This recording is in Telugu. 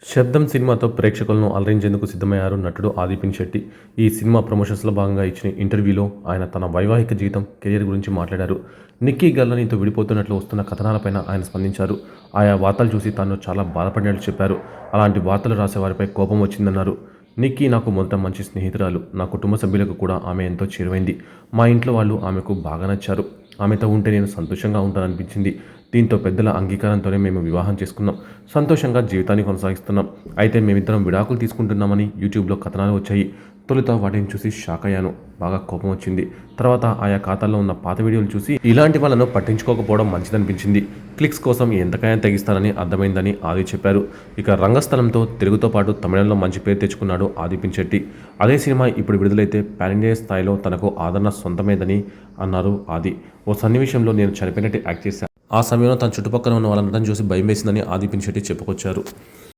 శబ్దం సినిమాతో ప్రేక్షకులను అలరించేందుకు సిద్ధమయ్యారు నటుడు ఆది పినిశెట్టి. ఈ సినిమా ప్రమోషన్స్లో భాగంగా ఇచ్చిన ఇంటర్వ్యూలో ఆయన తన వైవాహిక జీవితం, కెరీర్ గురించి మాట్లాడారు. నిక్కీ గల్రానీతో విడిపోతున్నట్లు వస్తున్న కథనాలపైన ఆయన స్పందించారు. ఆయా వార్తలు చూసి తాను చాలా బాధపడినట్లు చెప్పారు. అలాంటి వార్తలు రాసేవారిపై కోపం వచ్చిందన్నారు. నిక్కీ నాకు మొదట మంచి స్నేహితురాలు. నా కుటుంబ సభ్యులకు కూడా ఆమె ఎంతో చేరువైంది. మా ఇంట్లో వాళ్ళు ఆమెకు బాగా నచ్చారు. ఆమెతో ఉంటే నేను సంతోషంగా ఉంటాననిపించింది. దీంతో పెద్దల అంగీకారంతోనే మేము వివాహం చేసుకున్నాం. సంతోషంగా జీవితాన్ని కొనసాగిస్తున్నాం. అయితే మేమిద్దరం విడాకులు తీసుకుంటున్నామని యూట్యూబ్లో కథనాలు వచ్చాయి. తొలుత వాటిని చూసి షాక్ అయ్యాను. బాగా కోపం వచ్చింది. తర్వాత ఆయా ఖాతాల్లో ఉన్న పాత వీడియోలు చూసి ఇలాంటి వాళ్ళను పట్టించుకోకపోవడం మంచిదనిపించింది. క్లిక్స్ కోసం ఎంతకైనా తెగిస్తానని అర్థమైందని ఆది చెప్పారు. ఇక రంగస్థలంతో తెలుగుతో పాటు తమిళంలో మంచి పేరు తెచ్చుకున్నాడు ఆది పినిశెట్టి. అదే సినిమా ఇప్పుడు విడుదలైతే పాన్ ఇండియా స్థాయిలో తనకు ఆదరణ సొంతమేదని అన్నారు ఆది. ఓ సన్నివేశంలో నేను చనిపోయినట్టు యాక్ట్ చేశాను. ఆ సమయంలో తన చుట్టుపక్కల ఉన్న వాళ్ళందరినీ చూసి భయం వేసిందని ఆది పినిశెట్టి చెప్పుకొచ్చారు.